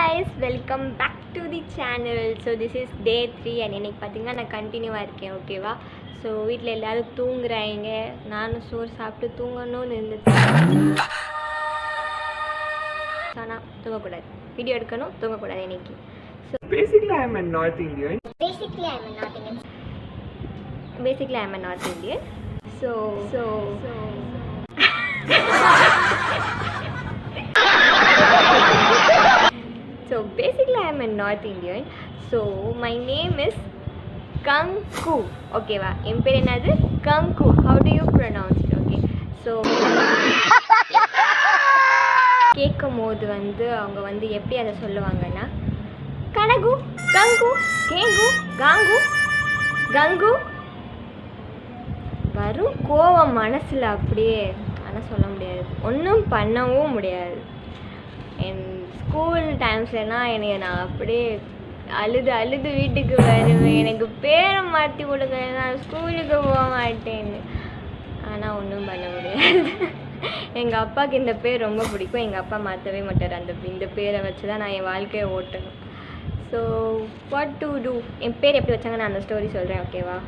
guys, welcome back to the channel. So this is day 3 and இன்னைக்கு பாத்தீங்கன்னா நான் கண்டினியூவா இருக்கேன். ஓகேவா? ஸோ வீட்டில் எல்லாரும் தூங்குறாங்க. நானும் சோறு சாப்பிட்டு தூங்கணும்னு இருந்துச்சு. ஆனால் தூங்கக்கூடாது, வீடியோ எடுக்கணும், தூங்கக்கூடாது இன்னைக்கு. So basically I'm a North Indian. So basically I'm a North Indian. So my name is Kanku. Okay va, என் பேர் என்னது? Kanku. How do you pronounce it? Okay, so கேட்கும்போது அவங்க எப்படி அதை சொல்லுவாங்கன்னா கனகு, கங்கு, கேங்கு, காங்கு, கங்கு வரும் கோவம் மனசில் அப்படியே. ஆனால் சொல்ல முடியாது, ஒன்றும் பண்ணவும் முடியாது. என் ஸ்கூல் டைம்ஸ்லாம் நான் அப்படியே அழுது வீட்டுக்கு வருவேன். எனக்கு பேரை மாற்றி கொடுங்க, நான் ஸ்கூலுக்கு போக மாட்டேன்னு. ஆனால் ஒன்றும் பண்ண முடியாது. எங்கள் அப்பாவுக்கு இந்த பேர் ரொம்ப பிடிக்கும். எங்கள் அப்பா மாற்றவே மாட்டார். இந்த பேரை வச்சு தான் நான் என் வாழ்க்கையை ஓட்டணும். So what to do? என் பேர் எப்படி வச்சாங்க நான் அந்த ஸ்டோரி சொல்கிறேன். ஓகேவா?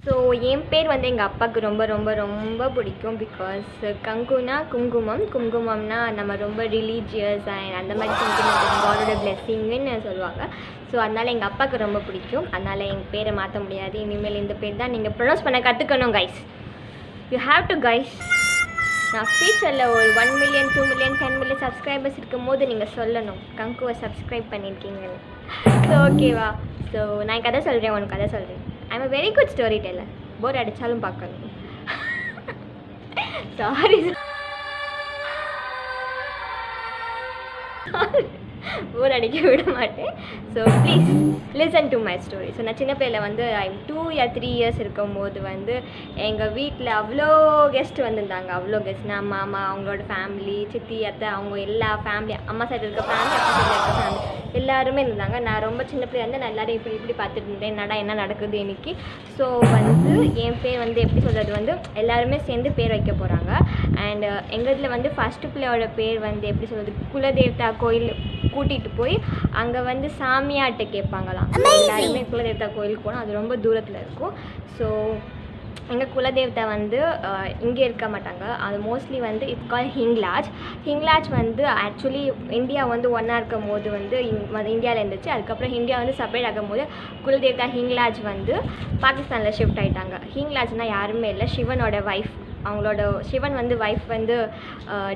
ஸோ என் பேர் எங்கள் அப்பாவுக்கு ரொம்ப ரொம்ப ரொம்ப பிடிக்கும். பிகாஸ் கங்குனா குங்குமம், குங்குமம்னா நம்ம ரொம்ப ரிலீஜியஸ் அண்ட் அந்த மாதிரி காடோட பிளெஸ்ஸிங்குன்னு சொல்லுவாங்க. ஸோ அதனால் எங்கள் அப்பாவுக்கு ரொம்ப பிடிக்கும். அதனால் எங்கள் பேரை மாற்ற முடியாது. இனிமேல் இந்த பேர் தான் நீங்கள் ப்ரொனவுன்ஸ் பண்ண கற்றுக்கணும் guys. You have to guys. நான் ஃபியூச்சரில் ஒரு 1 million 2 million 10 million சப்ஸ்கிரைபர்ஸ் இருக்கும் போது நீங்கள் சொல்லணும் கங்குவை சப்ஸ்கிரைப் பண்ணியிருக்கீங்கன்னு. ஸோ ஓகேவா? ஸோ நான் கதை சொல்கிறேன், உனக்கு கதை சொல்கிறேன். I'm a very good storyteller. Bore அடித்தாலும் பார்க்கணும். சாரி, போர் அடிக்க விட மாட்டேன். So please listen to my story. So நான் சின்ன பிள்ளையில் ஐம் 2 or 3 years இருக்கும்போது எங்கள் வீட்டில் அவ்வளோ கெஸ்ட் வந்திருந்தாங்க. அவ்வளோ கெஸ்ட், நான் மாமா, அவங்களோட ஃபேமிலி, சித்தி, அத்தை, அவங்க எல்லா ஃபேமிலி, அம்மா சைடு இருக்க ஃபேமிலி, அப்பா சைடு இருக்க ஃபேமிலி எல்லாருமே இருந்தாங்க. நான் ரொம்ப சின்ன பிள்ளை நான் எல்லோரும் இப்படி பார்த்துட்டு இருந்தேன். என்னடா என்ன நடக்குது இன்னைக்கு. ஸோ என் பேர் எப்படி சொல்கிறது, எல்லாருமே சேர்ந்து பேர் வைக்க போகிறாங்க. அண்ட் எங்கள் இதில் ஃபஸ்ட்டு பிள்ளையோட பேர் எப்படி சொல்கிறது, குலதேவதா கோயில் கூட்டிகிட்டு போய் அங்கே சாமியாட்ட கேட்பாங்களாம். எல்லாருமே குலதேவதா கோயிலுக்கு போனால் அது ரொம்ப தூரத்தில் இருக்கும். ஸோ எங்கள் குலதேவதா இங்கே இருக்க மாட்டாங்க. அது mostly it's call Hinglaj. Hinglaj actually India ஒன்றா இருக்கும் போது இந்தியாவில் இருந்துச்சு. அதுக்கப்புறம் இந்தியா செப்பரேட் ஆகும் போது குலதேவதா ஹிங்லாஜ் பாகிஸ்தானில் ஷிஃப்ட் ஆகிட்டாங்க. ஹிங்லாஜ்னால் யாருமே இல்லை, சிவனோட வைஃப். அவங்களோட சிவன் வைஃப்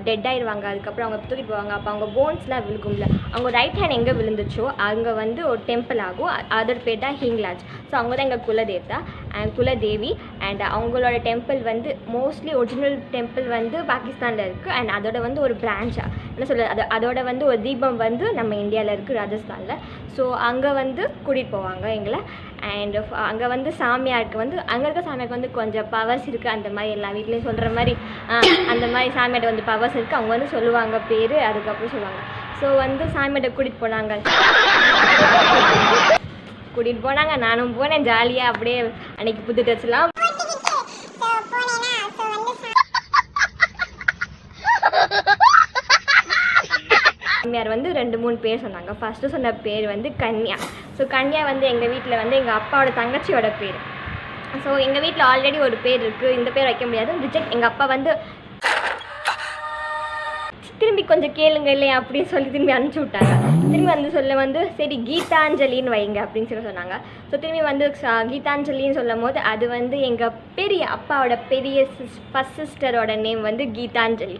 டெட் ஆயிடுவாங்க. அதுக்கப்புறம் அவங்க தூக்கிட்டு போவாங்க. அப்போ அவங்க போன்ஸ்லாம் விழுகும்ல, அவங்க ரைட் ஹேண்ட் எங்கே விழுந்துச்சோ அங்கே ஒரு டெம்பிள் ஆகும். அதோட பேர் தான் ஹிங்லாஜ். ஸோ அவங்க தான் எங்கள் குலதேவதா அண்ட் குலதேவி. அண்ட் அவங்களோட டெம்பிள் மோஸ்ட்லி ஒரிஜினல் டெம்பிள் பாகிஸ்தானில் இருக்குது. அண்ட் அதோட ஒரு பிரான்ச்சாக என்ன சொல்கிறது, அதோட ஒரு தீபம் நம்ம இந்தியாவில் இருக்குது, ராஜஸ்தானில். ஸோ அங்கே கூட்டிகிட்டு போவாங்க எங்களை. அண்ட் அங்கே சாமியாருக்கு அங்கே இருக்க சாமியாருக்கு கொஞ்சம் பவர்ஸ் இருக்குது. அந்த மாதிரி எல்லா வீட்லேயும் சொல்கிற மாதிரி அந்த மாதிரி சாமியாட்ட பவர்ஸ் இருக்குது. அவங்க சொல்லுவாங்க பேர், அதுக்கப்புறம் சொல்லுவாங்க. ஸோ சாமியாட்ட கூட்டிகிட்டு போனாங்க. நானும் போனேன் ஜாலியாக. அப்படியே அன்றைக்கி புது ட்ரெஸ்லாம் சாமியார் 2-3 பேர் சொன்னாங்க. ஃபஸ்ட்டு சொன்ன பேர் கன்யா. ஸோ கன்யா எங்கள் வீட்டில் எங்கள் அப்பாவோட தங்கச்சியோட பேர். ஸோ எங்கள் வீட்டில் ஆல்ரெடி ஒரு பேர் இருக்குது, இந்த பேர் வைக்க முடியாது, ரிஜெக்ட். எங்கள் அப்பா திரும்பி கொஞ்சம் கேளுங்க இல்லையா அப்படின்னு சொல்லி திரும்பி அனுப்பிச்சி விட்டாங்க. திரும்பி சொல்ல சரி கீதாஞ்சலின்னு வைங்க அப்படின்னு சொன்னாங்க. ஸோ திரும்பி கீதாஞ்சலின்னு சொல்லும் போது அது எங்கள் பெரிய அப்பாவோட பெரிய ஃபஸ்ட் சிஸ்டரோட நேம் கீதாஞ்சலி.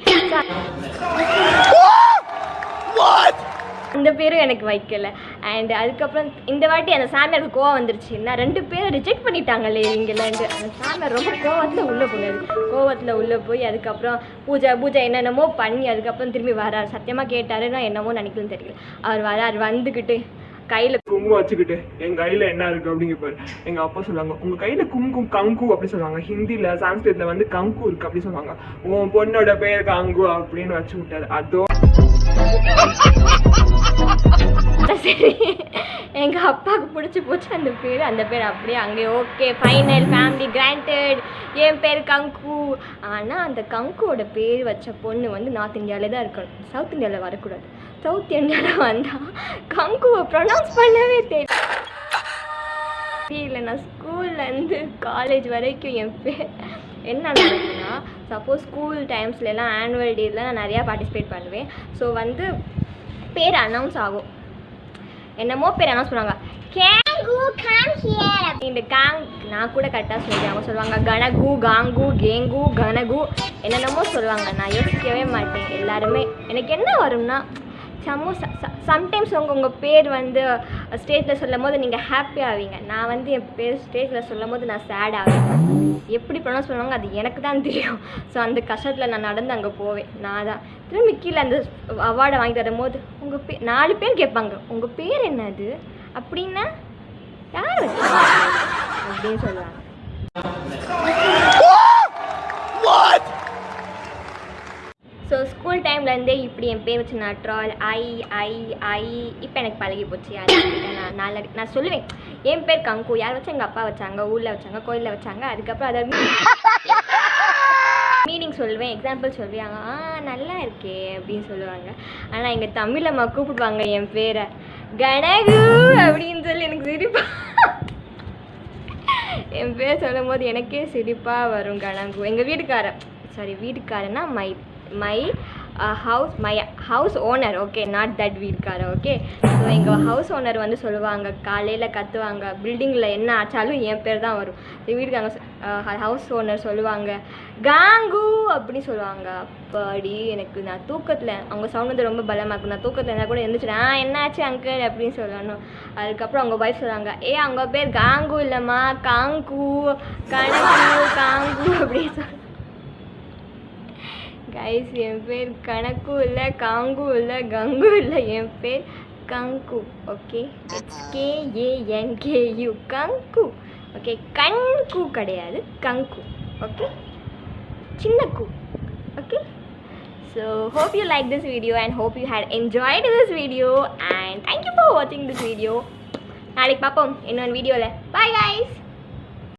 அந்த பேரும் எனக்கு வைக்கல. அண்ட் அதுக்கப்புறம் இந்த வாட்டி அந்த சாமியாருக்கு கோவம் வந்துருச்சு. நான் 2 பேரை ரிஜெக்ட் பண்ணிட்டாங்களே இங்கேலேருந்து. அந்த சாமியார் ரொம்ப கோவத்தில் உள்ளே போய் அதுக்கப்புறம் பூஜை என்னென்னமோ பண்ணி அதுக்கப்புறம் திரும்பி வராரு. சத்தியமாக கேட்டார், நான் என்னமோ நினைக்கலன்னு தெரியல. அவர் வராரு, வந்துக்கிட்டு கையில் குங்குமம் வச்சுக்கிட்டு என் கையில் என்ன இருக்குது அப்படிங்கப்பாரு. எங்கள் அப்பா சொல்லுவாங்க, உங்கள் கையில் குங்குமம் கங்கு அப்படி சொல்லுவாங்க. ஹிந்தியில் சான்ஸ்கிரிட்டில் கங்கு இருக்குது அப்படி சொல்லுவாங்க. உன் பொண்ணோட பேர் கங்கு அப்படின்னு வச்சு விட்டாரு. அதோ சரி எங்கள் அப்பாவுக்கு பிடிச்சி போச்சு அந்த பேர் அப்படியே அங்கே ஓகே ஃபைனல் ஃபேமிலி கிராண்டட். என் பேர் கங்கு. ஆனால் அந்த கங்குவோட பேர் வச்ச பொண்ணு வந்து நார்த் இந்தியாவிலே தான் இருக்கணும், சவுத் இந்தியாவில் வரக்கூடாது. சவுத் இந்தியாவில் வந்தால் கங்குவை ப்ரொனவுன்ஸ் பண்ணவே தெரியல. நான் ஸ்கூல்லேருந்து காலேஜ் வரைக்கும் என் பேர் என்ன நடக்குதுன்னா, சப்போஸ் ஸ்கூல் டைம்ஸ்லாம் ஆனுவல் டேயில் நான் நிறையா பார்ட்டிசிபேட் பண்ணுவேன். ஸோ வந்து பேர் அனௌன்ஸ் ஆகும், என்னமோ பேர் அனௌன்ஸ் பண்ணுவாங்க, கேங்கு கம் ஹியர் அப்படின்ட்டு. நான் கூட கரெக்டாக சொல்லுவேன். அவங்க சொல்லுவாங்க கனகு, காங்கு, கேங்கு, கனகு என்னென்னமோ சொல்லுவாங்க. நான் யோசிக்கவே மாட்டேன். எல்லாருமே எனக்கு என்ன வரும்னா, சம்டைம்ஸ் உங்கள் பேர் வந்து ஸ்டேஜில் சொல்லும் போது நீங்கள் ஹாப்பி ஆவீங்க. நான் வந்து என் பேர் ஸ்டேஜில் சொல்லும் போது நான் சேட் ஆவேன். எப்படி ப்ரொனவுன்ஸ் பண்ணுவாங்க அது எனக்கு தான் தெரியும். ஸோ அந்த கஷ்டத்தில் நான் நடந்து அங்கே போவேன். நான் தான் திரும்பி கீழே அந்த அவார்டை வாங்கி தரும்போது உங்கள் பேர் 4 பேர் கேட்பாங்க, உங்கள் பேர் என்னது அப்படின்னா யார் வச்சாங்க அப்படின்னு சொல்லுவாங்க. ஸோ ஸ்கூல் டைம்லேருந்தே இப்படி என் பேர் வச்சு நான் ட்ரால் ஐ இப்போ எனக்கு பழகி போச்சு. நான் சொல்லுவேன் என் பேர் கங்கு. யார் வச்சா? எங்கள் அப்பா வச்சாங்க, ஊரில் வச்சாங்க, கோயிலில் வச்சாங்க. அதுக்கப்புறம் அதை மீனிங் சொல்லுவேன், எக்ஸாம்பிள் சொல்லுவாங்க, நல்லா இருக்கே அப்படின்னு சொல்லுவாங்க. ஆனால் எங்கள் தமிழ் அம்மா கூப்பிடுவாங்க என் பேரை கனகு அப்படின்னு சொல்லி எனக்கு சிரிப்பா என் பேர் சொல்லும் போது எனக்கே சிரிப்பாக வரும். கனகு. எங்கள் வீட்டுக்காரன்னா my house owner, okay, not that வீட்டுக்காரர், ஓகே. ஸோ எங்கள் ஹவுஸ் ஓனர் வந்து சொல்லுவாங்க, காலையில் கத்துவாங்க, பில்டிங்கில் என்ன ஆச்சாலும் என் பேர் தான் வரும். வீட்டுக்காரங்க ஹவுஸ் ஓனர் சொல்லுவாங்க காங்கு அப்படின்னு சொல்லுவாங்க. அப்படி எனக்கு நான் தூக்கத்தில் அவங்க சவுண்ட் வந்து ரொம்ப பலமாக இருக்கும். நான் தூக்கத்தில் இருந்தால் கூட எழுந்துச்சுட்டேன், என்னாச்சு அங்கிள் அப்படின்னு சொல்லணும். அதுக்கப்புறம் அவங்க ஒய்ஃப் சொல்லுவாங்க, அவங்க பேர் காங்கு இல்லைம்மா, காங்கு, கணக்கு காங்கு அப்படின்னு சொல்லுவாங்க. கைஸ், என் பேர் கணக்கு இல்லை, காங்கு இல்லை, கங்கு இல்லை, என் பேர் Kangu, okay. KANKU, Kangu, okay. Kanku கிடையாது, கங்கு, ஓகே, சின்ன கூ, okay. So hope you like this video and hope you had enjoyed this video and thank you for watching this video. நாளைக்கு பார்ப்போம் இன்னொரு வீடியோவில். Bye guys.